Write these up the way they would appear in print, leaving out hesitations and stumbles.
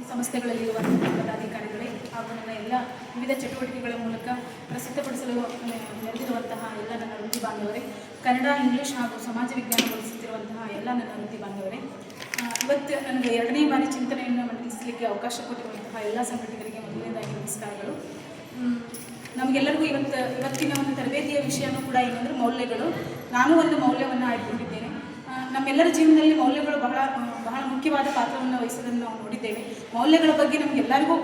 ಸಂಸ್ಥೆಗಳಲ್ಲಿರುವ ಪದಾಧಿಕಾರಿಗಳೇ ಹಾಗೂ ನನ್ನ ಎಲ್ಲ ವಿವಿಧ ಚಟುವಟಿಕೆಗಳ ಮೂಲಕ ಪ್ರಸಿದ್ಧಪಡಿಸಲು ನೆರೆದಿರುವಂತಹ ಎಲ್ಲ ನನ್ನ ವೃತ್ತಿ ಬಾಂಧವರೇ, ಕನ್ನಡ, ಇಂಗ್ಲೀಷ್ ಹಾಗೂ ಸಮಾಜ ವಿಜ್ಞಾನ ಬೋಧಿಸುತ್ತಿರುವಂತಹ ಎಲ್ಲ ನನ್ನ ವೃತ್ತಿ ಬಾಂಧವರೇ, ಇವತ್ತು ನನಗೆ 2ನೇ ಬಾರಿ ಚಿಂತನೆಯನ್ನು ಮಂಡಿಸಲಿಕ್ಕೆ ಅವಕಾಶ ಕೊಟ್ಟಿರುವಂತಹ ಎಲ್ಲ ಸಂಘಟಕರಿಗೆ ಮೊದಲನೇದಾಗಿ ನಮಸ್ಕಾರಗಳು. ನಮಗೆಲ್ಲರಿಗೂ ಇವತ್ತಿನ ಒಂದು ತರಬೇತಿಯ ವಿಷಯನೂ ಕೂಡ ಏನಂದರೆ ಮೌಲ್ಯಗಳು. ನಾನು ಒಂದು ಮೌಲ್ಯವನ್ನು ಆಯ್ದುಕೊಂಡಿದ್ದೇನೆ. ನಮ್ಮೆಲ್ಲರ ಜೀವನದಲ್ಲಿ ಮೌಲ್ಯಗಳು ಬಹಳ ಮುಖ್ಯವಾದ ಪಾತ್ರವನ್ನು ವಹಿಸೋದನ್ನು ನಾವು ನೋಡಿದ್ದೇವೆ. ಮೌಲ್ಯಗಳ ಬಗ್ಗೆ ನಮಗೆಲ್ಲರಿಗೂ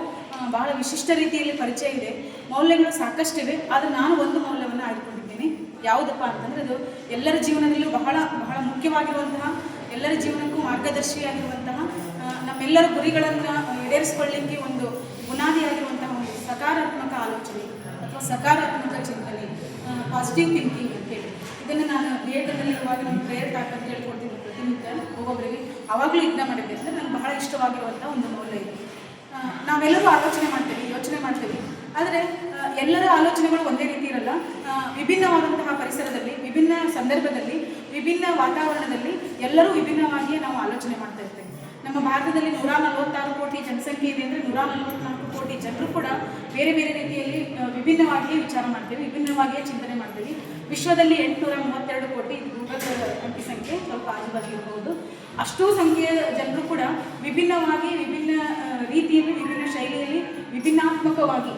ಬಹಳ ವಿಶಿಷ್ಟ ರೀತಿಯಲ್ಲಿ ಪರಿಚಯ ಇದೆ. ಮೌಲ್ಯಗಳು ಸಾಕಷ್ಟಿವೆ, ಆದರೆ ನಾನು ಒಂದು ಮೌಲ್ಯವನ್ನು ಆಯ್ದುಕೊಂಡಿದ್ದೇನೆ. ಯಾವುದಪ್ಪ ಅಂತಂದರೆ ಅದು ಎಲ್ಲರ ಜೀವನದಲ್ಲೂ ಬಹಳ ಮುಖ್ಯವಾಗಿರುವಂತಹ, ಎಲ್ಲರ ಜೀವನಕ್ಕೂ ಮಾರ್ಗದರ್ಶಿಯಾಗಿರುವಂತಹ, ನಮ್ಮೆಲ್ಲರ ಗುರಿಗಳನ್ನು ಈಡೇರಿಸಿಕೊಳ್ಳಲಿಕ್ಕೆ ಒಂದು ಬುನಾದಿಯಾಗಿರುವಂತಹ ಒಂದು ಸಕಾರಾತ್ಮಕ ಆಲೋಚನೆ ಅಥವಾ ಸಕಾರಾತ್ಮಕ ಚಿಂತನೆ, ಪಾಸಿಟಿವ್ ಥಿಂಕಿಂಗ್ ಅಂತೇಳಿ. ಇದನ್ನು ನಾನು ಥಿಯೇಟರ್ನಲ್ಲಿ ಇರುವಾಗ ನಮ್ಮ ಪ್ರೇಯರ್ ಟಾಕ್ ಅಂತ ಹೇಳ್ಕೊಡ್ತೀನಿ ಪ್ರತಿನಿತ್ಯ ಒಬ್ಬೊಬ್ಬರಿಗೆ. ಆವಾಗಲೂ ಇದನ್ನ ಮಾಡಿದ್ದೆ. ಅಂದರೆ ನನಗೆ ಬಹಳ ಇಷ್ಟವಾಗಿರುವಂಥ ಒಂದು ಮೌಲ್ಯ ಇದೆ. ನಾವೆಲ್ಲರೂ ಯೋಚನೆ ಮಾಡ್ತೀವಿ, ಆದರೆ ಎಲ್ಲರ ಆಲೋಚನೆಗಳು ಒಂದೇ ರೀತಿ ಇರಲ್ಲ. ವಿಭಿನ್ನವಾದಂತಹ ಪರಿಸರದಲ್ಲಿ, ವಿಭಿನ್ನ ಸಂದರ್ಭದಲ್ಲಿ, ವಿಭಿನ್ನ ವಾತಾವರಣದಲ್ಲಿ ಎಲ್ಲರೂ ವಿಭಿನ್ನವಾಗಿಯೇ ನಾವು ಆಲೋಚನೆ ಮಾಡ್ತಾ ಇರ್ತೇವೆ. ನಮ್ಮ ಭಾರತದಲ್ಲಿ 146 ಕೋಟಿ ಜನಸಂಖ್ಯೆ ಇದೆ. ಅಂದರೆ 144 ಕೋಟಿ ಜನರು ಕೂಡ ಬೇರೆ ಬೇರೆ ರೀತಿಯಲ್ಲಿ ವಿಭಿನ್ನವಾಗಿಯೇ ವಿಚಾರ ಮಾಡ್ತೀವಿ, ವಿಭಿನ್ನವಾಗಿಯೇ ಚಿಂತನೆ ಮಾಡ್ತೀವಿ. ವಿಶ್ವದಲ್ಲಿ 832 ಕೋಟಿ ಗೂಗಲ್ ಅಂಕಿ ಸಂಖ್ಯೆ, ಸ್ವಲ್ಪ ಆಜುಬಾಜು ಇರಬಹುದು. ಅಷ್ಟೂ ಸಂಖ್ಯೆಯ ಜನರು ಕೂಡ ವಿಭಿನ್ನವಾಗಿ, ವಿಭಿನ್ನ ರೀತಿಯಲ್ಲಿ, ವಿಭಿನ್ನ ಶೈಲಿಯಲ್ಲಿ, ವಿಭಿನ್ನಾತ್ಮಕವಾಗಿ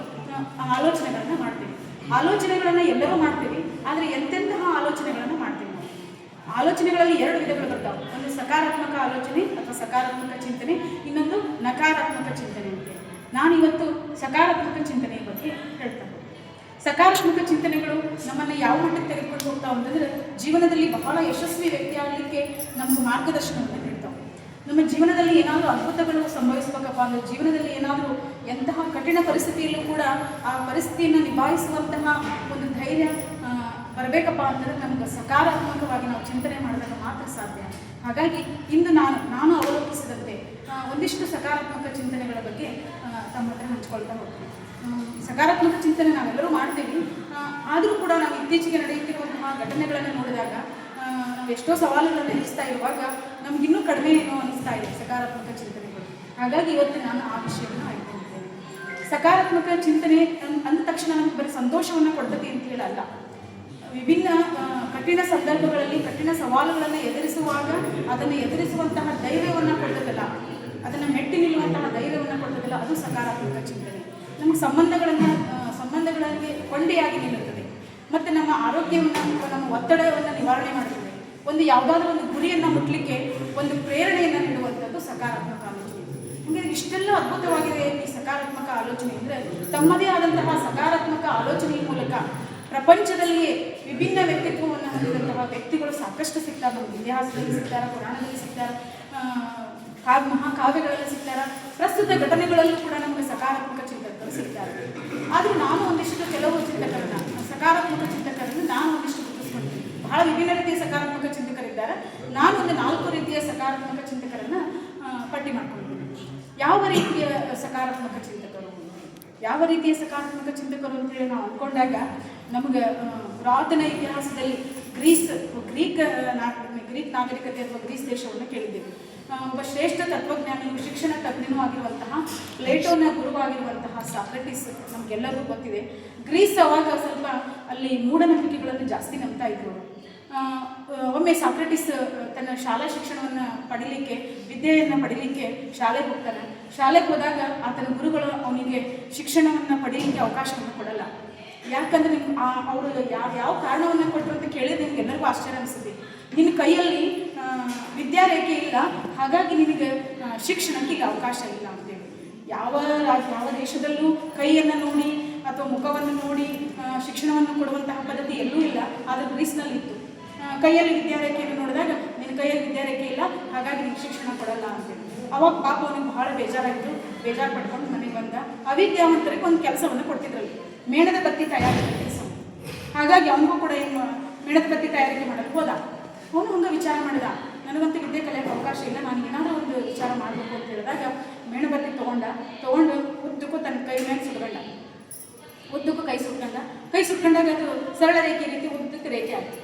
ಆಲೋಚನೆಗಳನ್ನು ಮಾಡ್ತೀವಿ. ಆಲೋಚನೆಗಳನ್ನು ಎಲ್ಲರೂ ಮಾಡ್ತೀವಿ, ಆದರೆ ಎಂತೆಂತಹ ಆಲೋಚನೆಗಳನ್ನು ಮಾಡ್ತೀವಿ ನಾವು. ಆಲೋಚನೆಗಳಲ್ಲಿ 2 ವಿಧಗಳು ಬರ್ತಾವೆ. ಒಂದು ಸಕಾರಾತ್ಮಕ ಆಲೋಚನೆ ಅಥವಾ ಸಕಾರಾತ್ಮಕ ಚಿಂತನೆ, ಇನ್ನೊಂದು ನಕಾರಾತ್ಮಕ ಚಿಂತನೆ ಅಂತ. ನಾನಿವತ್ತು ಸಕಾರಾತ್ಮಕ ಚಿಂತನೆಯ ಬಗ್ಗೆ ಹೇಳ್ತೇನೆ. ಸಕಾರಾತ್ಮಕ ಚಿಂತನೆಗಳು ನಮ್ಮನ್ನು ಯಾವ ಮಟ್ಟಕ್ಕೆ ತೆಗೆದುಕೊಂಡು ಹೋಗ್ತಾವೆ ಅಂತಂದರೆ, ಜೀವನದಲ್ಲಿ ಬಹಳ ಯಶಸ್ವಿ ವ್ಯಕ್ತಿ ಆಗಲಿಕ್ಕೆ ನಮ್ಗೆ ಮಾರ್ಗದರ್ಶನವನ್ನು ನೀಡ್ತಾವೆ. ನಮ್ಮ ಜೀವನದಲ್ಲಿ ಏನಾದರೂ ಅದ್ಭುತಗಳು ಸಂಭವಿಸಬೇಕಪ್ಪ ಅಂದರೆ, ಜೀವನದಲ್ಲಿ ಏನಾದರೂ ಎಂತಹ ಕಠಿಣ ಪರಿಸ್ಥಿತಿಯಲ್ಲೂ ಕೂಡ ಆ ಪರಿಸ್ಥಿತಿಯನ್ನು ನಿಭಾಯಿಸುವಂತಹ ಒಂದು ಧೈರ್ಯ ಬರಬೇಕಪ್ಪ ಅಂತಂದರೆ ನಮ್ಗೆ ಸಕಾರಾತ್ಮಕವಾಗಿ ನಾವು ಚಿಂತನೆ ಮಾಡಿದಾಗ ಮಾತ್ರ ಸಾಧ್ಯ. ಹಾಗಾಗಿ ಇಂದು ನಾನು ಅವಲೋಕಿಸಿದಂತೆ ಒಂದಿಷ್ಟು ಸಕಾರಾತ್ಮಕ ಚಿಂತನೆಗಳ ಬಗ್ಗೆ ತಮ್ಮ ಹತ್ರ ಹಂಚ್ಕೊಳ್ತಾ ಹೋಗ್ತೀನಿ. ಸಕಾರಾತ್ಮಕ ಚಿಂತನೆ ನಾವೆಲ್ಲರೂ ಮಾಡ್ತೀವಿ, ಆದರೂ ಕೂಡ ನಾವು ಇತ್ತೀಚೆಗೆ ನಡೆಯುತ್ತಿರುವಂತಹ ಘಟನೆಗಳನ್ನು ನೋಡಿದಾಗ ನಾವು ಎಷ್ಟೋ ಸವಾಲುಗಳನ್ನು ಎದುರಿಸ್ತಾ ಇರುವಾಗ ನಮಗಿನ್ನೂ ಕಡಿಮೆ ಏನೋ ಅನ್ನಿಸ್ತಾ ಇದೆ ಸಕಾರಾತ್ಮಕ ಚಿಂತನೆಗಳು. ಹಾಗಾಗಿ ಇವತ್ತು ನಾನು ಆ ವಿಷಯವನ್ನು ಆಯ್ದುಕೊಂಡಿದ್ದೇನೆ. ಸಕಾರಾತ್ಮಕ ಚಿಂತನೆ ಅಂದ ತಕ್ಷಣ ನಮಗೆ ಬರೀ ಸಂತೋಷವನ್ನು ಕೊಡ್ತದೆ ಅಂತ ಹೇಳಲ್ಲ. ವಿಭಿನ್ನ ಕಠಿಣ ಸಂದರ್ಭಗಳಲ್ಲಿ, ಕಠಿಣ ಸವಾಲುಗಳನ್ನು ಎದುರಿಸುವಾಗ ಅದನ್ನು ಎದುರಿಸುವಂತಹ ಧೈರ್ಯವನ್ನು ಕೊಡ್ತದಲ್ಲ, ಅದನ್ನು ಮೆಟ್ಟಿ ನಿಲ್ಲುವಂತಹ ಧೈರ್ಯವನ್ನು ಕೊಡ್ತದಲ್ಲ, ಅದು ಸಕಾರಾತ್ಮಕ ಚಿಂತನೆ. ನಮಗೆ ಸಂಬಂಧಗಳಲ್ಲಿ ಕೊಂಡಿಯಾಗಿ ನಿಲ್ಲುತ್ತದೆ. ಮತ್ತು ನಮ್ಮ ಆರೋಗ್ಯವನ್ನು, ನಮ್ಮ ಒತ್ತಡವನ್ನು ನಿವಾರಣೆ ಮಾಡುತ್ತದೆ. ಯಾವುದಾದ್ರೂ ಒಂದು ಗುರಿಯನ್ನು ಮುಟ್ಟಲಿಕ್ಕೆ ಒಂದು ಪ್ರೇರಣೆಯನ್ನು ನೀಡುವಂಥದ್ದು ಸಕಾರಾತ್ಮಕ ಆಲೋಚನೆ. ನಮಗೆ ಇಷ್ಟೆಲ್ಲ ಅದ್ಭುತವಾಗಿದೆ ಈ ಸಕಾರಾತ್ಮಕ ಆಲೋಚನೆ. ಅಂದರೆ ತಮ್ಮದೇ ಆದಂತಹ ಸಕಾರಾತ್ಮಕ ಆಲೋಚನೆಯ ಮೂಲಕ ಪ್ರಪಂಚದಲ್ಲಿಯೇ ವಿಭಿನ್ನ ವ್ಯಕ್ತಿತ್ವವನ್ನು ಹೊಂದಿದಂತಹ ವ್ಯಕ್ತಿಗಳು ಸಾಕಷ್ಟು ಸಿಗ್ತಾರೆ. ನಮಗೆ ಇತಿಹಾಸದಲ್ಲಿ ಸಿಗ್ತಾರೆ, ಪುರಾಣದಲ್ಲಿ ಸಿಗ್ತಾರೆ, ಮಹಾಕಾವ್ಯಗಳಲ್ಲಿ ಸಿಗ್ತಾರೆ, ಪ್ರಸ್ತುತ ಘಟನೆಗಳಲ್ಲೂ ಕೂಡ ನಮಗೆ ಸಕಾರಾತ್ಮಕ ಚಿಂತಕರು ಸಿಗ್ತಾರೆ. ಆದರೆ ನಾನು ಒಂದಿಷ್ಟು ಕೆಲವು ಚಿಂತಕರನ್ನು, ಸಕಾರಾತ್ಮಕ ಚಿಂತಕರನ್ನು ನಾನು ಒಂದಿಷ್ಟು ಗುರುತಿಸ್ಕೊಳ್ತೀನಿ. ಬಹಳ ವಿಭಿನ್ನ ರೀತಿಯ ಸಕಾರಾತ್ಮಕ ಚಿಂತಕರಿದ್ದಾರೆ. ನಾನು ಒಂದು 4 ರೀತಿಯ ಸಕಾರಾತ್ಮಕ ಚಿಂತಕರನ್ನು ಪಟ್ಟಿ ಮಾಡ್ಕೊಂಡಿದ್ದೀನಿ. ಯಾವ ರೀತಿಯ ಸಕಾರಾತ್ಮಕ ಚಿಂತಕರು ಅಂತೇಳಿ ನಾವು ಅಂದ್ಕೊಂಡಾಗ ನಮಗೆ ಪುರಾತನ ಇತಿಹಾಸದಲ್ಲಿ ಗ್ರೀಕ್ ನಾಗರಿಕತೆ ಅಥವಾ ಗ್ರೀಸ್ ದೇಶವನ್ನು ಕೇಳಿದ್ದೇವೆ. ಒಬ್ಬ ಶ್ರೇಷ್ಠ ತತ್ವಜ್ಞಾನಿಯು, ಶಿಕ್ಷಣ ತಜ್ಞನೂ ಆಗಿರುವಂತಹ, ಪ್ಲೇಟೋನ ಗುರುವಾಗಿರುವಂತಹ ಸಾಕ್ರೆಟಿಸ್ ನಮಗೆಲ್ಲರಿಗೂ ಗೊತ್ತಿದೆ. ಗ್ರೀಸ್ ಅವಾಗ ಸ್ವಲ್ಪ ಅಲ್ಲಿ ಮೂಢನಂಬಿಕೆಗಳನ್ನು ಜಾಸ್ತಿ ನಂಬ್ತಾ ಇದ್ರು. ಒಮ್ಮೆ ಸಾಕ್ರೆಟಿಸ್ ತನ್ನ ಶಾಲಾ ಶಿಕ್ಷಣವನ್ನು ಪಡೀಲಿಕ್ಕೆ, ವಿದ್ಯೆಯನ್ನು ಪಡೀಲಿಕ್ಕೆ ಶಾಲೆಗೆ ಹೋಗ್ತಾನೆ. ಶಾಲೆಗೆ ಹೋದಾಗ ಆತನ ಗುರುಗಳು ಅವನಿಗೆ ಶಿಕ್ಷಣವನ್ನು ಪಡೀಲಿಕ್ಕೆ ಅವಕಾಶವನ್ನು ಕೊಡಲ್ಲ. ಯಾಕಂದರೆ ಅವರು ಯಾವ ಕಾರಣವನ್ನು ಕೊಟ್ಟರು ಅಂತ ಕೇಳಿದ್ರೆ ನಿಮ್ಗೆ ಎಲ್ಲರಿಗೂ ಆಶ್ಚರ್ಯ ಅನಿಸುತ್ತೆ. ನಿನ್ನ ಕೈಯಲ್ಲಿ ವಿದ್ಯಾರೇಖೆ ಇಲ್ಲ, ಹಾಗಾಗಿ ನಿನಗೆ ಶಿಕ್ಷಣಕ್ಕೆ ಈಗ ಅವಕಾಶ ಇಲ್ಲ ಅಂತೇಳಿ. ಯಾವ ದೇಶದಲ್ಲೂ ಕೈಯನ್ನು ನೋಡಿ ಅಥವಾ ಮುಖವನ್ನು ನೋಡಿ ಶಿಕ್ಷಣವನ್ನು ಕೊಡುವಂತಹ ಪದ್ಧತಿ ಎಲ್ಲೂ ಇಲ್ಲ, ಆದರೆ ಗ್ರೀಸ್ನಲ್ಲಿ ಇತ್ತು. ಕೈಯಲ್ಲಿ ವಿದ್ಯಾರೇಖೆಯನ್ನು ನೋಡಿದಾಗ ನಿನ್ನ ಕೈಯಲ್ಲಿ ವಿದ್ಯಾರೇಖೆ ಇಲ್ಲ, ಹಾಗಾಗಿ ನಿಮ್ಗೆ ಶಿಕ್ಷಣ ಕೊಡಲ್ಲ ಅಂತೇಳಿ. ಅವಾಗ ಪಾಪ ಅವನಿಗೆ ಬಹಳ ಬೇಜಾರು ಪಡ್ಕೊಂಡು ಮನೆಗೆ ಬಂದ. ಅವಿದ್ಯಾವಂತರಿಗೆ ಒಂದು ಕೆಲಸವನ್ನು ಕೊಡ್ತಿದ್ರಲ್ಲಿ, ಮೇಣದ ಬತ್ತಿ ತಯಾರಿಕೆ ಕೆಲಸ. ಹಾಗಾಗಿ ಅವನಿಗೂ ಕೂಡ ಏನು ಮೇಣದ ಬತ್ತಿ ತಯಾರಿಕೆ ಮಾಡಲು ಹೋದ. ಅವನು ಹಂಗೆ ವಿಚಾರ ಮಾಡಿದ, ನನಗಂತೂ ವಿದ್ಯೆ ಕಲಿಯೋಕ್ಕೆ ಅವಕಾಶ ಇಲ್ಲ, ನಾನು ಏನಾದರೂ ಒಂದು ವಿಚಾರ ಮಾಡಬೇಕು ಅಂತ ಹೇಳಿದಾಗ ಮೇಣಬತ್ತಿ ತೊಗೊಂಡು ಉದ್ದಕ್ಕೂ ತನ್ನ ಕೈ ಮೇಲೆ ಸುಟ್ಕೊಂಡ. ಉದ್ದಕ್ಕೂ ಕೈ ಸುಟ್ಕೊಂಡಾಗ ಅದು ಸರಳ ರೇಖೆ ರೀತಿ ಉದ್ದಕ್ಕೆ ರೇಖೆ ಆಯಿತು.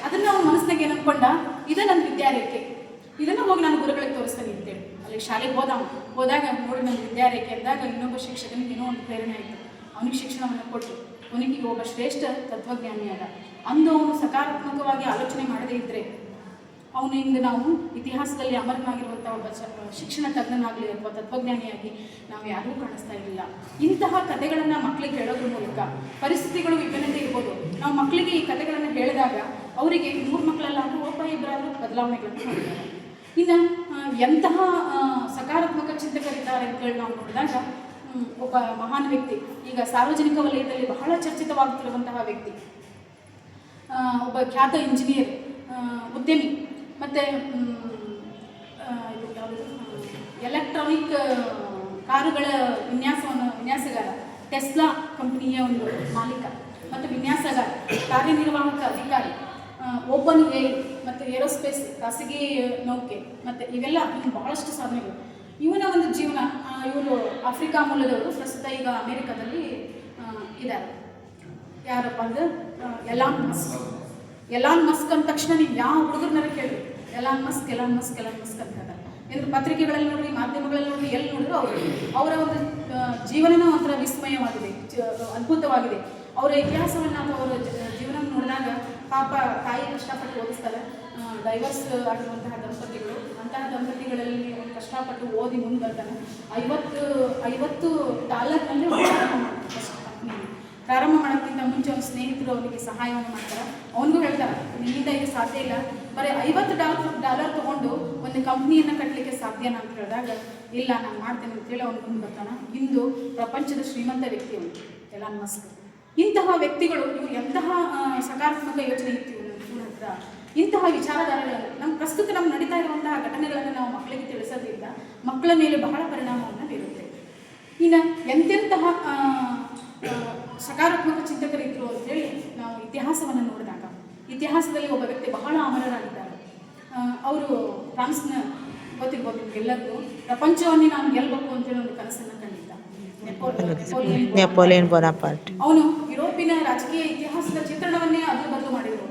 ಅದನ್ನು ಅವನ ಮನಸ್ಸಿನಾಗ ಏನು ಅಂದ್ಕೊಂಡ, ಇದು ನನ್ನ ವಿದ್ಯಾರೇಖೆ, ಇದನ್ನು ಹೋಗಿ ನಾನು ಗುರುಗಳಿಗೆ ತೋರಿಸ್ತೇನೆ ಅಂತೇಳಿ ಅಲ್ಲಿ ಶಾಲೆಗೆ ಹೋದಾಗ ನೋಡಿ ನನ್ನ ವಿದ್ಯಾರೇಖೆ ಅಂದಾಗ ಇನ್ನೊಬ್ಬ ಶಿಕ್ಷಕನಿಗೆ ಏನೋ ಒಂದು ಪ್ರೇರಣೆ ಆಯಿತು. ಅವನಿಗೆ ಶಿಕ್ಷಣವನ್ನು ಕೊಟ್ಟು ಅವನಿಗೆ ಒಬ್ಬ ಶ್ರೇಷ್ಠ ತತ್ವಜ್ಞಾನಿಯಾದ ಅಂದು ಅವನು ಸಕಾರಾತ್ಮಕವಾಗಿ ಆಲೋಚನೆ ಮಾಡದೇ ಇದ್ದರೆ ಅವನು ಇಂದು ನಾವು ಇತಿಹಾಸದಲ್ಲಿ ಅಮರನಾಗಿರುವಂಥ ಒಬ್ಬ ಶಿಕ್ಷಣ ತಜ್ಞನಾಗಲಿ ಅಥವಾ ತತ್ವಜ್ಞಾನಿಯಾಗಿ ನಾವು ಯಾರೂ ಕಾಣಿಸ್ತಾ ಇರಲಿಲ್ಲ. ಇಂತಹ ಕಥೆಗಳನ್ನು ಮಕ್ಕಳಿಗೆ ಹೇಳೋದ್ರ ಮೂಲಕ ಪರಿಸ್ಥಿತಿಗಳು ವಿಭಿನ್ನತೆ ಇರ್ಬೋದು. ನಾವು ಮಕ್ಕಳಿಗೆ ಈ ಕಥೆಗಳನ್ನು ಹೇಳಿದಾಗ ಅವರಿಗೆ 3 ಮಕ್ಕಳಲ್ಲಾದರೂ ಒಬ್ಬ ಇಬ್ಬರಾದರೂ ಬದಲಾವಣೆಗಳನ್ನು ಮಾಡ್ತಾರೆ. ಇನ್ನು ಎಂತಹ ಸಕಾರಾತ್ಮಕ ಚಿಂತಕರಿದ್ದಾರೆ ಅಂತೇಳಿ ನಾವು ನೋಡಿದಾಗ ಒಬ್ಬ ಮಹಾನ್ ವ್ಯಕ್ತಿ, ಈಗ ಸಾರ್ವಜನಿಕ ವಲಯದಲ್ಲಿ ಬಹಳ ಚರ್ಚಿತವಾಗುತ್ತಿರುವಂತಹ ವ್ಯಕ್ತಿ, ಒಬ್ಬ ಖ್ಯಾತ ಇಂಜಿನಿಯರ್, ಉದ್ಯಮಿ, ಮತ್ತು ಎಲೆಕ್ಟ್ರಾನಿಕ್ ಕಾರುಗಳ ವಿನ್ಯಾಸಗಾರ, ಟೆಸ್ಲಾ ಕಂಪನಿಯ ಒಂದು ಮಾಲೀಕ ಮತ್ತು ವಿನ್ಯಾಸಗಾರ, ಕಾರ್ಯನಿರ್ವಾಹಕ ಅಧಿಕಾರಿ, ಓಪನ್ ಏ ಮತ್ತು ಏರೋಸ್ಪೇಸ್ ಖಾಸಗಿ ನೌಕೆ ಮತ್ತು ಇವೆಲ್ಲ ಬಹಳಷ್ಟು ಸಾಧನೆಗಳು. ಇವನ ಒಂದು ಜೀವನ, ಇವರು ಆಫ್ರಿಕಾ ಮೂಲದವರು, ಪ್ರಸ್ತುತ ಈಗ ಅಮೇರಿಕಾದಲ್ಲಿ ಇದ್ದಾರೆ. ಯಾರಪ್ಪ ಅಂದ್ರೆ ಎಲಾನ್ ಮಸ್ಕ್ ಅಂದ ತಕ್ಷಣ ನೀವು ಯಾವ ಹುಡುಗರನ್ನ ಕೇಳಿ ಎಲಾನ್ ಮಸ್ಕ್ ಅಂತ ಹೇಳ್ತಾರೆ. ಎಂದು ಪತ್ರಿಕೆಗಳಲ್ಲಿ ನೋಡ್ರಿ, ಮಾಧ್ಯಮಗಳಲ್ಲಿ ನೋಡ್ರಿ, ಎಲ್ಲಿ ನೋಡಿದ್ರು ಅವರ ಒಂದು ಜೀವನನೂ ಒಂಥರ ವಿಸ್ಮಯವಾಗಿದೆ, ಅದ್ಭುತವಾಗಿದೆ. ಅವರ ಇತಿಹಾಸವನ್ನು ಅಥವಾ ಅವರ ಜೀವನ ನೋಡಿದಾಗ ಪಾಪ ತಾಯಿ ಕಷ್ಟಪಟ್ಟು ಓದಿಸ್ತಾರೆ. ಡೈವರ್ಸ್ ಆಗಿರುವಂತಹ ದಂಪತಿಗಳು, ಅಂತಹ ದಂಪತಿಗಳಲ್ಲಿ ಕಷ್ಟಪಟ್ಟು ಓದಿ ಮುಂದೆ ಬರ್ತಾನೆ. $50 ಪ್ರಾರಂಭ ಮಾಡೋಕ್ಕಿಂತ ಮುಂಚೆ ಅವ್ನ ಸ್ನೇಹಿತರು ಅವನಿಗೆ ಸಹಾಯವನ್ನು ಮಾಡ್ತಾರೆ. ಅವನಿಗೂ ಹೇಳ್ತಾರೆ, ನಿನ್ನಿಂದ ಇದು ಸಾಧ್ಯ ಇಲ್ಲ, ಬರೀ $50 ತೊಗೊಂಡು ಒಂದು ಕಂಪ್ನಿಯನ್ನು ಕಟ್ಟಲಿಕ್ಕೆ ಸಾಧ್ಯನಾ ಅಂತ ಹೇಳಿದಾಗ, ಇಲ್ಲ ನಾನು ಮಾಡ್ತೇನೆ ಅಂತೇಳಿ ಅವ್ನು ಮುಂದೆ ಬರ್ತಾನೆ. ಇಂದು ಪ್ರಪಂಚದ ಶ್ರೀಮಂತ ವ್ಯಕ್ತಿ ಅವನು ಎಲಾನ್ ಮಸ್ಕ್. ಇಂತಹ ವ್ಯಕ್ತಿಗಳು ಇವು ಎಂತಹ ಸಕಾರಾತ್ಮಕ ಯೋಚನೆ ಇತ್ತು ಇವನ ಹತ್ರ. ಇಂತಹ ವಿಚಾರಧಾರೆಗಳನ್ನು ನಮ್ಮ ನಡೀತಾ ಇರುವಂತಹ ಘಟನೆಗಳನ್ನು ನಾವು ಮಕ್ಕಳಿಗೆ ತಿಳಿಸೋದ್ರಿಂದ ಮಕ್ಕಳ ಮೇಲೆ ಬಹಳ ಪರಿಣಾಮವನ್ನು ಬೀರುತ್ತೆ. ಇನ್ನು ಎಂತೆಂತಹ ಸಕಾರಾತ್ಮಕ ಚಿಂತಕರಿದ್ದರು ಅಂತೇಳಿ ನಾವು ಇತಿಹಾಸವನ್ನು ನೋಡಿದಾಗ, ಇತಿಹಾಸದಲ್ಲಿ ಒಬ್ಬ ವ್ಯಕ್ತಿ ಬಹಳ ಅಮರರಾಗಿದ್ದಾರೆ. ಅವರು ಫ್ರಾನ್ಸ್ನ ಗೊತ್ತಿರ್ಬೋದು ನಿಮಗೆಲ್ಲರಿಗೂ, ಪ್ರಪಂಚವನ್ನೇ ನಾನು ಗೆಲ್ಲಬೇಕು ಅಂತೇಳಿ ಒಂದು ಕನಸನ್ನು ಕಂಡಿದ್ದ ನೆಪೋಲಿಯನ್ ಬೋನಾಪಾರ್ಟ್. ಅವನು ಯುರೋಪಿನ ರಾಜಕೀಯ ಇತಿಹಾಸದ ಚಿತ್ರಣವನ್ನೇ ಬದಲು ಮಾಡಿದರು.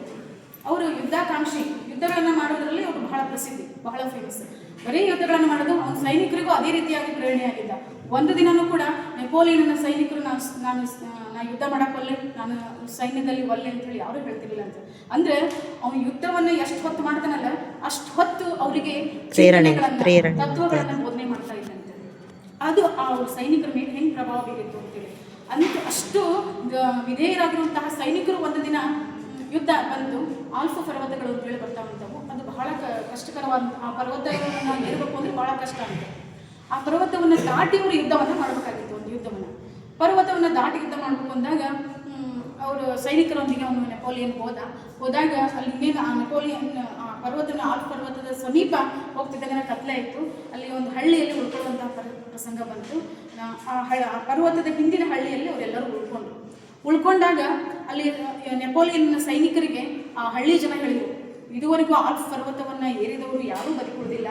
ಅವರು ಯುದ್ಧಾಕಾಂಕ್ಷಿ, ಯುದ್ಧಗಳನ್ನು ಮಾಡೋದರಲ್ಲಿ ಅವರು ಬಹಳ ಪ್ರಸಿದ್ಧಿ, ಬಹಳ ಫೇಮಸ್. ಬರೀ ಯುದ್ಧಗಳನ್ನು ಮಾಡೋದು, ಅವನ ಸೈನಿಕರಿಗೂ ಅದೇ ರೀತಿಯಾಗಿ ಪ್ರೇರಣೆಯಾಗಿದ್ದ. ಒಂದು ದಿನವೂ ಕೂಡ ನೆಪೋಲಿಯನ್ನ ಸೈನಿಕರು ನಾನು ಯುದ್ಧ ಮಾಡಕ್ಕೆ ನಾನು ಸೈನ್ಯದಲ್ಲಿ ಒಲ್ಲೆ ಅಂತೇಳಿ ಯಾರೂ ಹೇಳ್ತಿರ್ಲಿಲ್ಲ ಅಂತ. ಅಂದರೆ ಅವನು ಯುದ್ಧವನ್ನು ಎಷ್ಟು ಹೊತ್ತು ಮಾಡ್ತಾನಲ್ಲ ಅಷ್ಟು ಹೊತ್ತು ಅವರಿಗೆ ತತ್ವಗಳನ್ನು ಬೋಧನೆ ಮಾಡ್ತಾ ಇದ್ದಂತೆ. ಅದು ಆ ಸೈನಿಕರ ಮೇಲೆ ಹೆಂಗೆ ಪ್ರಭಾವ ಬೀರಿತ್ತು ಅಂತೇಳಿ. ಅಷ್ಟು ವಿಧೇಯರಾಗಿರುವಂತಹ ಸೈನಿಕರು ಒಂದು ದಿನ ಯುದ್ಧ ಬಂದು ಆಲ್ಫಾ ಪರ್ವತಗಳು ಅಂತೇಳಿ ಬರ್ತಾ ಉಂಟವು. ಅದು ಬಹಳ ಕಷ್ಟಕರವಾದ, ಆ ಪರ್ವತವನ್ನು ಏರಬೇಕು ಅಂದರೆ ಬಹಳ ಕಷ್ಟ ಆಗುತ್ತೆ. ಆ ಪರ್ವತವನ್ನು ದಾಟಿ ಅವರು ಯುದ್ಧವನ್ನು ಮಾಡಬೇಕಾಗಿತ್ತು. ಒಂದು ಯುದ್ಧವನ್ನು ಪರ್ವತವನ್ನು ದಾಟಿ ಯುದ್ಧ ಮಾಡಬೇಕು ಅಂದಾಗ ಅವರು ಸೈನಿಕರೊಂದಿಗೆ ಅವನು ನೆಪೋಲಿಯನ್ ಹೋದಾಗ ಅಲ್ಲಿ ಇನ್ನೇನು ಆ ನೆಪೋಲಿಯನ್ ಆ ಪರ್ವತನ ಆಲ್ಫ್ ಪರ್ವತದ ಸಮೀಪ ಹೋಗ್ತಿದ್ದಾಗ ಕತ್ಲೆ ಇತ್ತು. ಅಲ್ಲಿ ಒಂದು ಹಳ್ಳಿಯಲ್ಲಿ ಉಳ್ಕೊಳ್ಳುವಂತಹ ಪ್ರಸಂಗ ಬಂತು. ಆ ಪರ್ವತದ ಹಿಂದಿನ ಹಳ್ಳಿಯಲ್ಲಿ ಅವರೆಲ್ಲರೂ ಉಳ್ಕೊಂಡಾಗ ಅಲ್ಲಿ ನೆಪೋಲಿಯನ್ನ ಸೈನಿಕರಿಗೆ ಆ ಹಳ್ಳಿ ಜನ ಹೇಳಿದರು, ಇದುವರೆಗೂ ಆಲ್ಫ್ ಪರ್ವತವನ್ನು ಏರಿದವರು ಯಾರೂ ಬದುಕುವುದಿಲ್ಲ,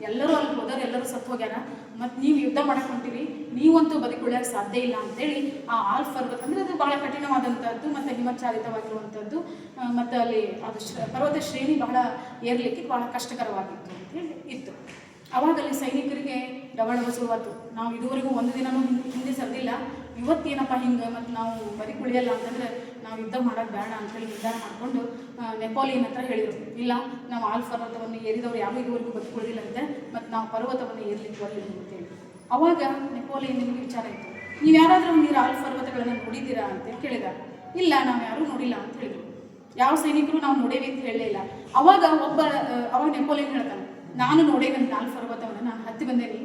ಎಲ್ಲರೂ ಅಲ್ಲಿ ಹೋದವರು ಎಲ್ಲರೂ ಸತ್ತು ಹೋಗ್ಯಾರ, ಮತ್ತು ನೀವು ಯುದ್ಧ ಮಾಡಕ್ಕೆ ಹೊಂಟಿರಿ, ನೀವಂತೂ ಬದುಕೊಳ್ಳೋಕೆ ಸಾಧ್ಯ ಇಲ್ಲ ಅಂತೇಳಿ ಆ ಆಲ್ಫ್ ಪರ್ವತ ಅಂದರೆ ಅದು ಭಾಳ ಕಠಿಣವಾದಂಥದ್ದು ಮತ್ತು ಹಿಮಚ್ಛಾದಿತವಾಗಿರುವಂಥದ್ದು, ಮತ್ತು ಅಲ್ಲಿ ಅದು ಪರ್ವತ ಶ್ರೇಣಿ ಬಹಳ ಏರಲಿಕ್ಕೆ ಭಾಳ ಕಷ್ಟಕರವಾಗಿತ್ತು ಅಂತೇಳಿ ಇತ್ತು. ಅವಾಗ ಅಲ್ಲಿ ಸೈನಿಕರಿಗೆ ಡವಳ ಶುರುವಾತು, ನಾವು ಇದುವರೆಗೂ ಒಂದು ದಿನವೂ ಹಿಂದೆ ಸರಿದಿಲ್ಲ, ಇವತ್ತೇನಪ್ಪ ಹಿಂಗೆ ಮತ್ತು ನಾವು ಬದುಕುಳಿಯಲ್ಲ ಅಂತಂದರೆ ನಾವು ಯುದ್ಧ ಮಾಡೋದು ಬೇಡ ಅಂತೇಳಿ ನಿರ್ಧಾರ ಮಾಡಿಕೊಂಡು ನೆಪೋಲಿಯನ್ ಹತ್ರ ಹೇಳಿದರು, ಇಲ್ಲ ನಾವು ಆಲ್ಫ್ ಪರ್ವತವನ್ನು ಏರಿದವರು ಯಾರೂ ಇದುವರೆಗೂ ಬದುಕುಳಿದಿಲ್ಲಂತೆ, ಮತ್ತು ನಾವು ಪರ್ವತವನ್ನು ಏರ್ಲಿಕ್ಕೆ ಬರಲಿಲ್ಲ ಅಂತೇಳಿ. ಅವಾಗ ನೆಪೋಲಿಯನ್ ನಿಮಗೆ ವಿಚಾರ ಇತ್ತು, ನೀವು ಯಾರಾದರೂ ನೀವು ಆಲ್ಫ್ ಪರ್ವತಗಳನ್ನು ನೋಡಿದ್ದೀರಾ ಅಂತೇಳಿ ಕೇಳಿದ. ಇಲ್ಲ ನಾವು ಯಾರೂ ನೋಡಿಲ್ಲ ಅಂತ ಹೇಳಿದರು. ಯಾವ ಸೈನಿಕರು ನಾವು ನೋಡೇವಿ ಅಂತ ಹೇಳಲಿಲ್ಲ. ಅವಾಗ ನೆಪೋಲಿಯನ್ ಹೇಳ್ತಾನೆ, ನಾನು ನೋಡೇನಂತ ಆಲ್ಫ್ ಪರ್ವತವನ್ನು, ನಾನು ಹತ್ತಿ ಬಂದೇನಿ,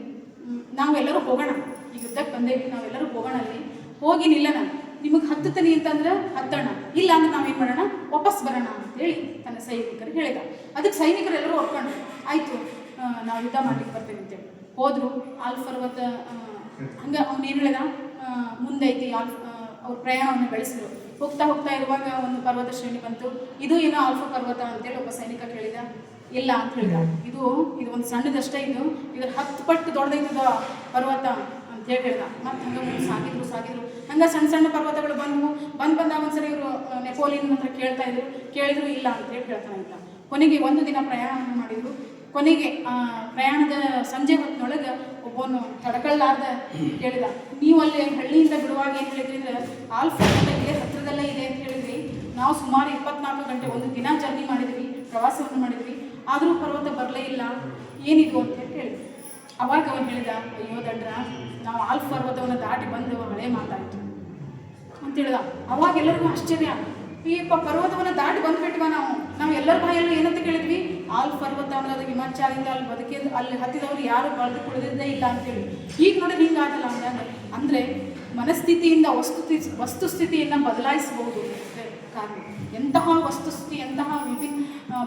ನಾವೆಲ್ಲರೂ ಹೋಗೋಣ, ಈ ಯುದ್ಧಕ್ಕೆ ಬಂದೇವಿ, ನಾವೆಲ್ಲರೂ ಹೋಗೋಣ, ಅಲ್ಲಿ ಹೋಗಿ ನಿಲ್ಲೋಣ, ನಿಮಗೆ ಹತ್ತುತ್ತೀನಿ ಅಂತಂದ್ರೆ ಹತ್ತೋಣ, ಇಲ್ಲ ಅಂದ್ರೆ ನಾವೇನು ಮಾಡೋಣ ವಾಪಸ್ ಬರೋಣ ಅಂತೇಳಿ ತನ್ನ ಸೈನಿಕರು ಹೇಳಿದ. ಅದಕ್ಕೆ ಸೈನಿಕರೆಲ್ಲರೂ ಒಪ್ಕೊಂಡು ಆಯಿತು ನಾವು ಯುದ್ಧ ಮಾಡ್ಲಿಕ್ಕೆ ಬರ್ತೇವೆ ಅಂತೇಳಿ ಹೋದರು. ಆಲ್ಫ್ ಪರ್ವತ ಹಂಗೆ ಅವನೇನು ಹೇಳಿದ, ಮುಂದೈತಿ ಅವ್ರ ಪ್ರಯಾಣವನ್ನು ಬೆಳೆಸಿದ್ರು. ಹೋಗ್ತಾ ಇರುವಾಗ ಒಂದು ಪರ್ವತ ಶ್ರೇಣಿ ಬಂತು. ಇದು ಏನೋ ಆಲ್ಫಾ ಪರ್ವತ ಅಂತೇಳಿ ಒಬ್ಬ ಸೈನಿಕ ಕೇಳಿದ. ಇಲ್ಲ ಅಂತ ಹೇಳಿದ, ಇದು ಒಂದು ಸಣ್ಣದಷ್ಟೇ, ಇದ್ರ 10 ಪಟ್ಟು ದೊಡ್ಡದೈತದ ಪರ್ವತ ಅಂತೇಳಿ ಹೇಳ್ದ. ಮತ್ತು ಹಂಗೆ ಸಾಗಿದ್ರು ಹಂಗೆ ಸಣ್ಣ ಪರ್ವತಗಳು ಬಂದಾಗ ಒಂದ್ಸರಿ ಇವರು ನೆಪೋಲಿಯನ್ ಹತ್ರ ಕೇಳಿದ್ರು ಇಲ್ಲ ಅಂತೇಳಿ ಹೇಳ್ತಾನೆ ಅಂತ. ಕೊನೆಗೆ ಒಂದು ದಿನ ಪ್ರಯಾಣವನ್ನು ಮಾಡಿದ್ರು. ಕೊನೆಗೆ ಪ್ರಯಾಣದ ಸಂಜೆ ಹೊತ್ತಿನೊಳಗೆ ಒಬ್ಬನು ತಡಕಳ್ಳಾರ್ದ ಹೇಳಿದ, ನೀವು ಅಲ್ಲಿ ಹಳ್ಳಿಯಿಂದ ಬಿಡುವಾಗ ಏನು ಹೇಳಿದ್ರಿ ಅಂದ್ರೆ ಆಲ್ಫಾ ಇಲ್ಲೇ ಹತ್ತಿರದಲ್ಲೇ ಇದೆ ಅಂತ ಹೇಳಿದ್ರಿ. ನಾವು ಸುಮಾರು 24 ಗಂಟೆ ಒಂದು ದಿನ ಜರ್ನಿ ಮಾಡಿದ್ವಿ, ಪ್ರವಾಸವನ್ನು ಮಾಡಿದ್ವಿ, ಆದರೂ ಪರ್ವತ ಬರಲೇ ಇಲ್ಲ, ಏನಿದು ಅಂತ ಹೇಳಿದ್ವಿ. ಅವಾಗ ಅವನು ಹೇಳಿದ, ಅಯ್ಯೋ ದಡ್ರ, ನಾವು ಆಲ್ಫ ಪರ್ವತವನ್ನು ದಾಟಿ ಬಂದು ಹಳೆ ಮಾತಾಯಿತು ಅಂತ ಹೇಳಿದ. ಅವಾಗ ಎಲ್ಲರಿಗೂ ಆಶ್ಚರ್ಯ, ಈ ಪರ್ವತವನ್ನು ದಾಟಿ ಬಂದ್ಬಿಟ್ವ ನಾವು ಎಲ್ಲರ ಬಾಯಲ್ಲಿ ಏನಂತ ಕೇಳಿದ್ವಿ, ಆಲ್ಫ ಪರ್ವತ ಅನ್ನೋದು ಹಿಮಾಚಲದಿಂದ ಅಲ್ಲಿ ಹತ್ತಿದವರು ಯಾರು ಬಳದು ಕುಳಿದಿದ್ದೇ ಇಲ್ಲ ಅಂತೇಳಿ. ಈಗ ನೋಡಿ ಹಿಂಗಾಗಲ್ಲ ಅಂದಾಗ ಅಂದರೆ ಮನಸ್ಥಿತಿಯಿಂದ ವಸ್ತುಸ್ಥಿತಿಯನ್ನು ಬದಲಾಯಿಸಬಹುದು ಕಾರಣ. ಎಂತಹ ವಸ್ತುಸ್ಥಿತಿ, ಎಂತಹ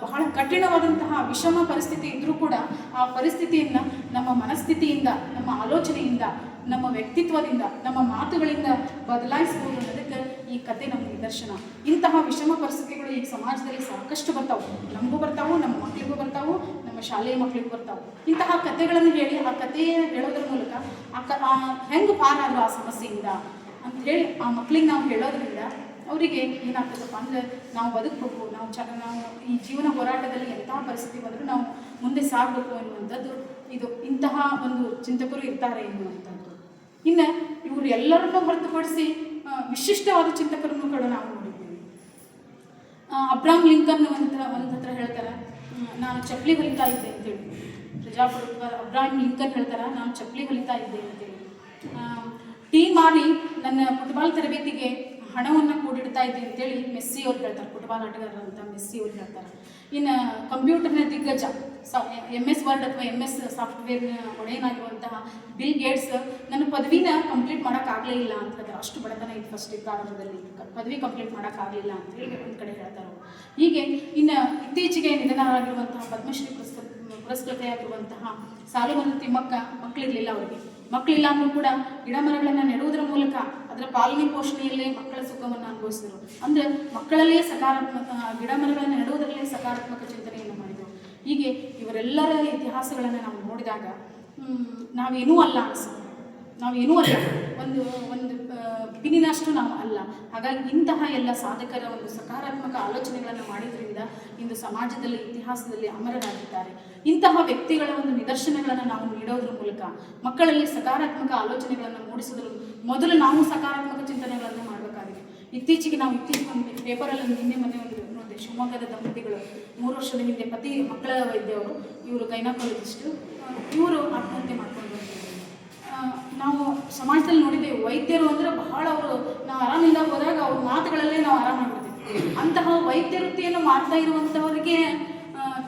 ಬಹಳ ಕಠಿಣವಾದಂತಹ ವಿಷಮ ಪರಿಸ್ಥಿತಿ ಇದ್ದರೂ ಕೂಡ ಆ ಪರಿಸ್ಥಿತಿಯನ್ನು ನಮ್ಮ ಮನಸ್ಥಿತಿಯಿಂದ, ನಮ್ಮ ಆಲೋಚನೆಯಿಂದ, ನಮ್ಮ ವ್ಯಕ್ತಿತ್ವದಿಂದ, ನಮ್ಮ ಮಾತುಗಳಿಂದ ಬದಲಾಯಿಸಬಹುದು ಅನ್ನೋದಕ್ಕೆ ಈ ಕತೆ ನಮ್ಮ ನಿದರ್ಶನ. ಇಂತಹ ವಿಷಮ ಪರಿಸ್ಥಿತಿಗಳು ಈಗ ಸಮಾಜದಲ್ಲಿ ಸಾಕಷ್ಟು ಬರ್ತಾವೆ, ನಮಗೂ ಬರ್ತಾವೆ, ನಮ್ಮ ಮಕ್ಕಳಿಗೂ ಬರ್ತಾವೆ, ನಮ್ಮ ಶಾಲೆಯ ಮಕ್ಕಳಿಗೂ ಬರ್ತಾವೆ. ಇಂತಹ ಕಥೆಗಳನ್ನು ಹೇಳಿ ಆ ಕಥೆಯನ್ನು ಹೇಳೋದ್ರ ಮೂಲಕ ಹೆಂಗೆ ಪಾರಾದ್ರು ಆ ಸಮಸ್ಯೆಯಿಂದ ಅಂತ ಹೇಳಿ ಆ ಮಕ್ಕಳಿಗೆ ನಾವು ಹೇಳೋದ್ರಿಂದ ಅವರಿಗೆ ಏನಾಗ್ತದಪ್ಪ ಅಂದರೆ ನಾವು ಬದುಕಬೇಕು, ನಾವು ಈ ಜೀವನ ಹೋರಾಟದಲ್ಲಿ ಎಂತಹ ಪರಿಸ್ಥಿತಿ ಬಂದರೂ ನಾವು ಮುಂದೆ ಸಾಗಬೇಕು ಎನ್ನುವಂಥದ್ದು ಇಂತಹ ಒಂದು ಚಿಂತಕರು ಇರ್ತಾರೆ ಎನ್ನುವಂಥದ್ದು. ಇನ್ನು ಇವರು ಎಲ್ಲರನ್ನೂ ಹೊರತುಪಡಿಸಿ ವಿಶಿಷ್ಟವಾದ ಚಿಂತಕರನ್ನು ಕೂಡ ನಾವು ನೋಡಿದ್ದೀವಿ. ಅಬ್ರಾಹಂ ಲಿಂಕನ್ ಒಂದು ಹತ್ರ ಹೇಳ್ತಾರೆ, ನಾನು ಚಪ್ಪಲಿ ಹೊಲಿತಾ ಇದ್ದೆ ಅಂತೇಳಿ. ಪ್ರಜಾಪ್ರಭುತ್ವ ಅಬ್ರಾಹಂ ಲಿಂಕನ್ ಹೇಳ್ತಾರೆ, ನಾನು ಚಪ್ಪಲಿ ಹೊಲಿತಾ ಇದ್ದೆ ಅಂತೇಳಿ. ಟೀ ಮಾಡಿ ನನ್ನ ಫುಟ್ಬಾಲ್ ತರಬೇತಿಗೆ ಹಣವನ್ನು ಕೂಡಿಡ್ತಾ ಇದ್ದೆ ಅಂತೇಳಿ ಮೆಸ್ಸಿ ಅವ್ರು ಹೇಳ್ತಾರೆ, ಫುಟ್ಬಾಲ್ ಆಟಗಾರರಂತ ಮೆಸ್ಸಿ ಅವ್ರು ಹೇಳ್ತಾರೆ. ಇನ್ನು ಕಂಪ್ಯೂಟರ್ನ ದಿಗ್ಗಜ MS ವರ್ಡ್ ಅಥವಾ MS ಸಾಫ್ಟ್ವೇರ್ನ ಒಡೆಯನಾಗಿರುವಂತಹ ಬಿಲ್ ಗೇಟ್ಸ್ ನನ್ನ ಪದವಿನ ಕಂಪ್ಲೀಟ್ ಮಾಡೋಕ್ಕಾಗಲೇ ಇಲ್ಲ ಅಂತ ಹೇಳ್ತಾರೆ. ಅಷ್ಟು ಬಡತನ ಇತ್ತು ಫಸ್ಟ್ ಪ್ರಾರಂಭದಲ್ಲಿ, ಪದವಿ ಕಂಪ್ಲೀಟ್ ಮಾಡೋಕ್ಕಾಗಲಿಲ್ಲ ಅಂತ ಹೇಳಿ ಒಂದು ಕಡೆ ಹೇಳ್ತಾರೆ. ಹೀಗೆ ಇನ್ನು ಇತ್ತೀಚೆಗೆ ನಿಧನರಾಗಿರುವಂತಹ ಪದ್ಮಶ್ರೀ ಪುರಸ್ಕೃತೆಯಾಗಿರುವಂತಹ ಸಾಲುಮರದ ತಿಮ್ಮಕ್ಕ ಮಕ್ಕಳಿರಲಿಲ್ಲ. ಅವರಿಗೆ ಮಕ್ಕಳಿಲ್ಲ ಅಂದರೂ ಕೂಡ ಗಿಡ ಮರಗಳನ್ನು ನೆಡುವುದರ ಮೂಲಕ ಅದರ ಪಾಲನೆ ಪೋಷಣೆಯಲ್ಲೇ ಮಕ್ಕಳ ಸುಖವನ್ನು ಅನುಭವಿಸಿದರು. ಅಂದರೆ ಮಕ್ಕಳಲ್ಲೇ ಸಕಾರಾತ್ಮಕ, ಗಿಡ ಮರಗಳನ್ನು ನೆಡುವುದರಲ್ಲೇ ಸಕಾರಾತ್ಮಕ ಚಿಂತನೆಯನ್ನು ಮಾಡಿದರು. ಹೀಗೆ ಇವರೆಲ್ಲರ ಇತಿಹಾಸಗಳನ್ನು ನಾವು ನೋಡಿದಾಗ ನಾವೇನೂ ಅಲ್ಲ ಅನಿಸೋದು, ನಾವೇನೂ ಅಲ್ಲ, ಒಂದು ಬಿಗಿನಿನಷ್ಟು ನಾವು ಅಲ್ಲ. ಹಾಗಾಗಿ ಇಂತಹ ಎಲ್ಲ ಸಾಧಕರ ಒಂದು ಸಕಾರಾತ್ಮಕ ಆಲೋಚನೆಗಳನ್ನು ಮಾಡಿದ್ರಿಂದ ಇಂದು ಸಮಾಜದಲ್ಲಿ, ಇತಿಹಾಸದಲ್ಲಿ ಅಮರರಾಗಿದ್ದಾರೆ. ಇಂತಹ ವ್ಯಕ್ತಿಗಳ ಒಂದು ನಿದರ್ಶನಗಳನ್ನು ನಾವು ನೀಡೋದ್ರ ಮೂಲಕ ಮಕ್ಕಳಲ್ಲಿ ಸಕಾರಾತ್ಮಕ ಆಲೋಚನೆಗಳನ್ನು ಮೂಡಿಸೋದ್ರ ಮೊದಲು ನಾವು ಸಕಾರಾತ್ಮಕ ಚಿಂತನೆಗಳನ್ನು ಮಾಡಬೇಕಾಗಿದೆ. ಇತ್ತೀಚೆಗೆ ಒಂದು ಪೇಪರಲ್ಲಿ ನಿನ್ನೆ ಮೊನ್ನೆ ಒಂದು ನೋಡಿದೆ, ಶಿವಮೊಗ್ಗದ ದಂಪತಿಗಳು 3 ವರ್ಷದ ಹಿಂದೆ ಮಕ್ಕಳ ವೈದ್ಯವರು, ಇವರು ಗೈನಕಾಲಜಿಸ್ಟು, ಇವರು ಆತ್ಮಹತ್ಯೆ ಮಾಡ್ಕೊಂಡು ನಾವು ಸಮಾಜದಲ್ಲಿ ನೋಡಿದ್ದೇವೆ. ವೈದ್ಯರು ಅಂದರೆ ಬಹಳ ನಾವು ಆರಾಮಿಂದ ಹೋದಾಗ ಅವ್ರ ಮಾತುಗಳಲ್ಲೇ ನಾವು ಆರಾಮಾಗ್ಬಿಡ್ತೀವಿ. ಅಂತಹ ವೈದ್ಯ ವೃತ್ತಿಯನ್ನು ಮಾಡ್ತಾ ಇರುವಂಥವರಿಗೆ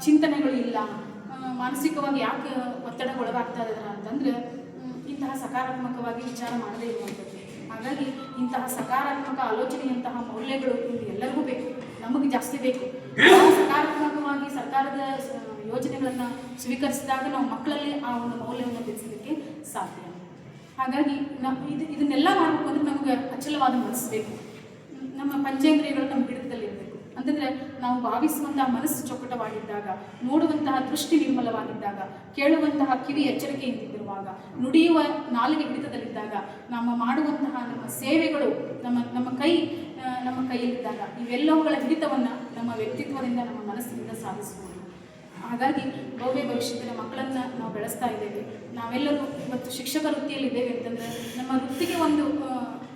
ಚಿಂತನೆಗಳು ಇಲ್ಲ, ಮಾನಸಿಕವಾಗಿ ಯಾಕೆ ಒತ್ತಡಗೊಳಗಾಗ್ತಾ ಇದ್ದಾರೆ ಅಂತಂದರೆ ಇಂತಹ ಸಕಾರಾತ್ಮಕವಾಗಿ ವಿಚಾರ ಮಾಡದೇ ಇರುವಂಥದ್ದು. ಹಾಗಾಗಿ ಇಂತಹ ಸಕಾರಾತ್ಮಕ ಆಲೋಚನೆಯಂತಹ ಮೌಲ್ಯಗಳು ಎಲ್ಲರಿಗೂ ಬೇಕು, ನಮಗೆ ಜಾಸ್ತಿ ಬೇಕು. ಸಕಾರಾತ್ಮಕವಾಗಿ ಸರ್ಕಾರದ ಯೋಜನೆಗಳನ್ನು ಸ್ವೀಕರಿಸಿದಾಗ ನಾವು ಮಕ್ಕಳಲ್ಲಿ ಆ ಒಂದು ಮೌಲ್ಯವನ್ನು ತಿಳಿಸಲಿಕ್ಕೆ ಸಾಧ್ಯ. ಹಾಗಾಗಿ ಇದನ್ನೆಲ್ಲ ಮಾಡಬೇಕು ಅಂದರೆ ನಮಗೆ ಅಚಲವಾದ ಮನಸ್ಸು ಬೇಕು. ನಮ್ಮ ಪಂಚೇಂದ್ರಿಯಗಳು ನಮ್ಮ ಹಿಡಿತದಲ್ಲಿರಬೇಕು. ಅಂತಂದರೆ ನಾವು ಭಾವಿಸುವಂತಹ ಮನಸ್ಸು ಚೊಕ್ಕಟವಾಗಿದ್ದಾಗ, ನೋಡುವಂತಹ ದೃಷ್ಟಿ ನಿರ್ಮಲವಾಗಿದ್ದಾಗ, ಕೇಳುವಂತಹ ಕಿವಿ ಎಚ್ಚರಿಕೆಯಿಂದಿರುವಾಗ, ನುಡಿಯುವ ನಾಲಿಗೆ ಹಿಡಿತದಲ್ಲಿದ್ದಾಗ, ನಮ್ಮ ಮಾಡುವಂತಹ ನಮ್ಮ ಸೇವೆಗಳು ನಮ್ಮ ಕೈಯಲ್ಲಿದ್ದಾಗ ಇವೆಲ್ಲವುಗಳ ಹಿಡಿತವನ್ನು ನಮ್ಮ ವ್ಯಕ್ತಿತ್ವದಿಂದ, ನಮ್ಮ ಮನಸ್ಸಿನಿಂದ ಸಾಧಿಸಬಹುದು. ಹಾಗಾಗಿ ಭವ್ಯ ಭವಿಷ್ಯದ ಮಕ್ಕಳನ್ನು ನಾವು ಬೆಳೆಸ್ತಾ ಇದ್ದೇವೆ. ನಾವೆಲ್ಲರೂ ಇವತ್ತು ಶಿಕ್ಷಕ ವೃತ್ತಿಯಲ್ಲಿದ್ದೇವೆ ಅಂತಂದರೆ ನಮ್ಮ ವೃತ್ತಿಗೆ ಒಂದು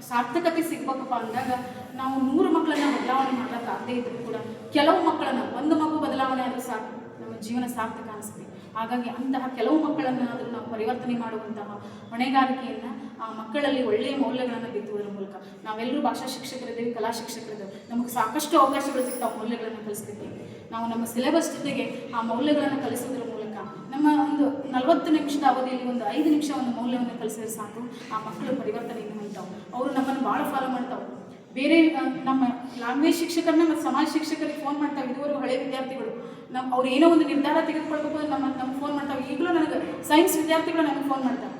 ಸಾರ್ಥಕತೆ ಸಿಗಬೇಕಪ್ಪ ಅಂದಾಗ ನಾವು 100 ಮಕ್ಕಳನ್ನು ಬದಲಾವಣೆ ಮಾಡೋಕ್ಕಾಗದೇ ಇದ್ದರೂ ಕೂಡ ಕೆಲವು ಮಕ್ಕಳನ್ನು, ಒಂದು ಮಗು ಬದಲಾವಣೆ ಆದರೂ ಸಾಕು, ನಮ್ಮ ಜೀವನ ಸಾರ್ಥಕ ಅನಿಸ್ತೀವಿ. ಹಾಗಾಗಿ ಅಂತಹ ಕೆಲವು ಮಕ್ಕಳನ್ನು ಆದರೂ ನಾವು ಪರಿವರ್ತನೆ ಮಾಡುವಂತಹ ಹೊಣೆಗಾರಿಕೆಯನ್ನು ಆ ಮಕ್ಕಳಲ್ಲಿ ಒಳ್ಳೆಯ ಮೌಲ್ಯಗಳನ್ನು ಬಿತ್ತುವುದರ ಮೂಲಕ, ನಾವೆಲ್ಲರೂ ಭಾಷಾ ಶಿಕ್ಷಕರಿದ್ದೇವೆ, ಕಲಾ ಶಿಕ್ಷಕರಿದ್ದೇವೆ, ನಮಗೆ ಸಾಕಷ್ಟು ಅವಕಾಶಗಳು ಸಿಗ್ತಾವೆ ಮೌಲ್ಯಗಳನ್ನು ಕಲಿಸ್ಲಿಕ್ಕೆ. ನಾವು ನಮ್ಮ ಸಿಲೆಬಸ್ ಜೊತೆಗೆ ಆ ಮೌಲ್ಯಗಳನ್ನು ಕಲಿಸೋದ್ರ ಮೂಲಕ ನಮ್ಮ ಒಂದು 40 ನಿಮಿಷದ ಅವಧಿಯಲ್ಲಿ ಒಂದು 5 ನಿಮಿಷ ಒಂದು ಮೌಲ್ಯವನ್ನು ಕಲಿಸಿದ್ರೆ ಸಾಕು, ಆ ಮಕ್ಕಳು ಪರಿವರ್ತನೆಯನ್ನು ಹೊಂದ್ತಾವೆ. ಅವರು ನಮ್ಮನ್ನು ಭಾಳ ಫಾಲೋ ಮಾಡ್ತಾವೆ. ಬೇರೆ ನಮ್ಮ ಲ್ಯಾಂಗ್ವೇಜ್ ಶಿಕ್ಷಕರನ್ನ ಮತ್ತು ಸಮಾಜ ಶಿಕ್ಷಕರಿಗೆ ಫೋನ್ ಮಾಡ್ತಾವೆ. ಇದುವರೆಗೂ ಹಳೆ ವಿದ್ಯಾರ್ಥಿಗಳು ಅವ್ರು ಏನೋ ಒಂದು ನಿರ್ಧಾರ ತೆಗೆದುಕೊಳ್ಬೇಕು ನಮ್ಗೆ ಫೋನ್ ಮಾಡ್ತಾವೆ. ಈಗಲೂ ನನಗೆ ಸೈನ್ಸ್ ವಿದ್ಯಾರ್ಥಿಗಳು ನನಗೆ ಫೋನ್ ಮಾಡ್ತಾರೆ.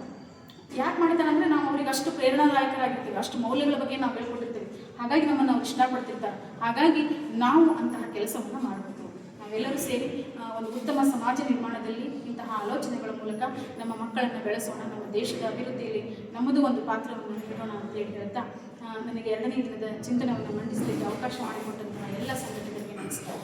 ಯಾಕೆ ಮಾಡ್ತಾರೆ ಅಂದರೆ ನಾವು ಅವ್ರಿಗೆ ಅಷ್ಟು ಪ್ರೇರಣಾದಾಯಕರಾಗಿರ್ತೀವಿ, ಅಷ್ಟು ಮೌಲ್ಯಗಳ ಬಗ್ಗೆ ನಾವು ಹೇಳ್ಕೊಟ್ಟಿರ್ತೀವಿ. ಹಾಗಾಗಿ ನಮ್ಮನ್ನು ಅವ್ರು ಇಷ್ಟಪಡ್ತಿರ್ತಾರೆ. ಹಾಗಾಗಿ ನಾವು ಅಂತಹ ಕೆಲಸವನ್ನು ಮಾಡಬೇಕು. ನಾವೆಲ್ಲರೂ ಸೇರಿ ಒಂದು ಉತ್ತಮ ಸಮಾಜ ನಿರ್ಮಾಣದಲ್ಲಿ ಇಂತಹ ಆಲೋಚನೆಗಳ ಮೂಲಕ ನಮ್ಮ ಮಕ್ಕಳನ್ನು ಬೆಳೆಸೋಣ. ನಮ್ಮ ದೇಶದ ಅಭಿವೃದ್ಧಿಯಲ್ಲಿ ನಮ್ಮದು ಒಂದು ಪಾತ್ರವನ್ನು ನೀಡೋಣ ಅಂತ ಹೇಳ್ತಾ ನನಗೆ 2ನೇ ದಿನದ ಚಿಂತನೆಯನ್ನು ಮಂಡಿಸಲಿಕ್ಕೆ ಅವಕಾಶ ಮಾಡಿಕೊಟ್ಟಂತಹ ಎಲ್ಲ ಸಂಘಟನೆಗಳಿಗೆ ನಮಸ್ಕಾರ.